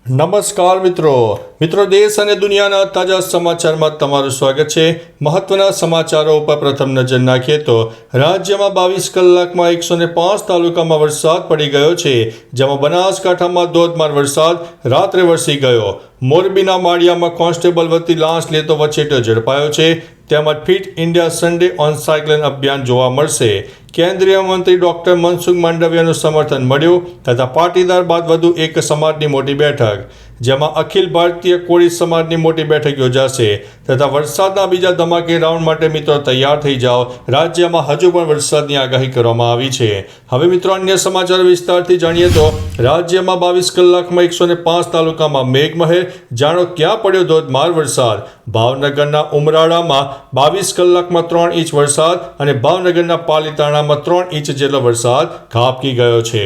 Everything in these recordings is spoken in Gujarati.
નમસ્કાર મિત્રો દેશ અને દુનિયાના તાજા સમાચારમાં તમારું સ્વાગત છે। મહત્વના સમાચારો ઉપર પ્રથમ નજર નાખીએ તો રાજ્યમાં 22 કલાકમાં 105 તાલુકામાં વરસાદ પડી ગયો છે, જેમાં બનાસકાંઠામાં ધોધમાર વરસાદ રાત્રે વરસી ગયો। મોરબીના માળિયામાં કોન્સ્ટેબલ વતી લાંચ લેતો વચેટો ઝડપાયો છે। તેમજ fit India Sunday on cycling અભિયાન જોવા મળશે। કેન્દ્રીય મંત્રી ડોક્ટર મનસુખ માંડવિયાનું સમર્થન મળ્યું તથા પાટીદાર બાદ વધુ એક સમાજની મોટી બેઠક, જેમાં અખિલ ભારતીય કોળી સમાજની મોટી બેઠક યોજાશે તથા વરસાદના બીજા ધમાકે રાઉન્ડ માટે મિત્રો તૈયાર થઈ જાઓ। રાજ્યમાં હજુ પણ વરસાદની આગાહી કરવામાં આવી છે। હવે મિત્રો અન્ય સમાચાર વિસ્તારથી જાણીએ તો રાજ્યમાં 22 કલાકમાં 105 તાલુકામાં મેઘમહેર, જાણો ક્યાં પડ્યો ધોધમાર વરસાદ। ભાવનગરના ઉમરાળામાં 22 કલાકમાં 3 ઇંચ વરસાદ અને ભાવનગરના પાલીતાણામાં 3 ઇંચ જેટલો વરસાદ ખાબકી ગયો છે।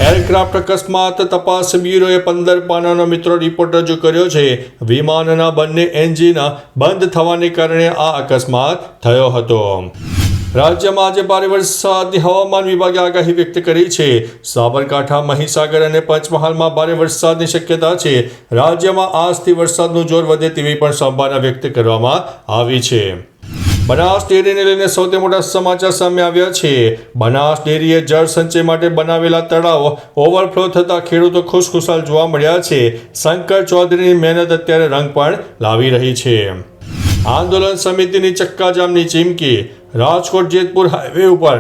એરક્રાફ્ટ અકસ્માત તપાસ બ્યુરોએ 15 પાનાનો મિત્રો રિપોર્ટ રજૂ કર્યો છે। વિમાનના બંને એન્જિન બંધ થવાને કારણે આ અકસ્માત થયો હતો। રાજ્યમાં આજે ભારે વરસાદની હવામાન વિભાગે આગાહી વ્યક્ત કરી છે। સાબરકાંઠા, મહીસાગર અને પંચમહાલમાં ભારે વરસાદની શક્યતા છે। રાજ્યમાં આજથી વરસાદનું જોર વધે તેવી પણ સંભાવના વ્યક્ત કરવામાં આવી છે। બનાસ ડેરીને લઈને સૌથી મોટા સમાચાર સામે આવ્યા છે। બનાસ ડેરીએ જળ સંચય માટે બનાવેલા તળાવ ઓવરફ્લો થતાં ખેડૂતો ખુશખુશાલ જોવા મળ્યા છે। શંકર ચૌધરીની મહેનત અત્યારે રંગ પણ લાવી રહી છે। આંદોલન સમિતિની ચક્કાજામની ચીમકી। રાજકોટ જેતપુર હાઈવે ઉપર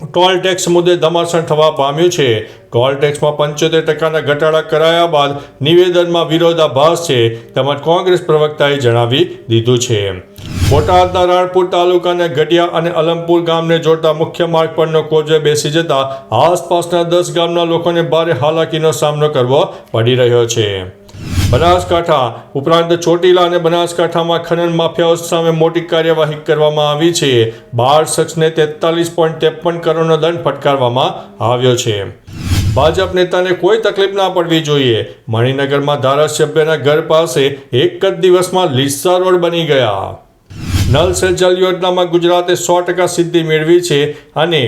ટોલ ટેક્સ મુદ્દે ધમાસાણ થવા પામ્યું છે। ટોલ ટેક્સમાં 75% ઘટાડા કરાયા બાદ નિવેદનમાં વિરોધાભાસ છે, તેમજ કોંગ્રેસ પ્રવક્તાએ જણાવી દીધું છે। બોટાદના રાણપુર તાલુકાના ગઢિયા અને અલમપુર ગામને જોડતા મુખ્ય માર્ગ પરનો કોઝવે બેસી જતા આસપાસના 10 ગામના લોકોને ભારે હાલાકીનો સામનો કરવો પડી રહ્યો છે। બનાસકાંઠા ઉપરાંત ચોટીલા અને બનાસકાંઠામાં ખનન માફિયાઓ સામે મોટી કાર્યવાહી કરવામાં આવી છે। 12 શખ્સને 43.53 કરોડનો દંડ ફટકારવામાં આવ્યો છે। ભાજપ નેતાને કોઈ તકલીફ ના પડવી જોઈએ। મણિનગરમાં ધારાસભ્યના ઘર પાસે એક જ દિવસમાં લીસા રોડ બની ગયા। નલ સે જલ યોજનામાં ગુજરાતે 100% સિદ્ધિ મેળવી છે અને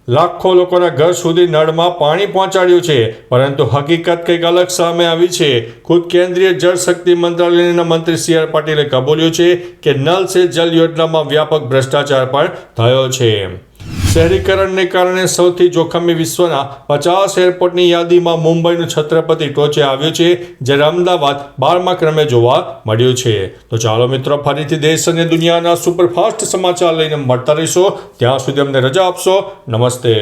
લાખો લોકોના ઘર સુધી નળમાં પાણી પહોંચાડ્યું છે, પરંતુ હકીકત કંઈક અલગ સામે આવી છે। ખુદ કેન્દ્રીય જળ શક્તિ મંત્રાલયના મંત્રી CR પાટીલે કબૂલ્યું છે કે નલ સે જલ યોજનામાં વ્યાપક ભ્રષ્ટાચાર પણ થયો છે। શહેરીકરણને કારણે સૌથી જોખમી વિશ્વના 50 એરપોર્ટની યાદીમાં મુંબઈનું છત્રપતિ ટોચે આવ્યું છે, જ્યારે અમદાવાદ 12મા ક્રમે જોવા મળ્યું છે। તો ચાલો મિત્રો, ફરીથી દેશ અને દુનિયાના સુપરફાસ્ટ સમાચાર લઈને મળતા રહીશો। ત્યાં સુધી અમને રજા આપશો। નમસ્તે।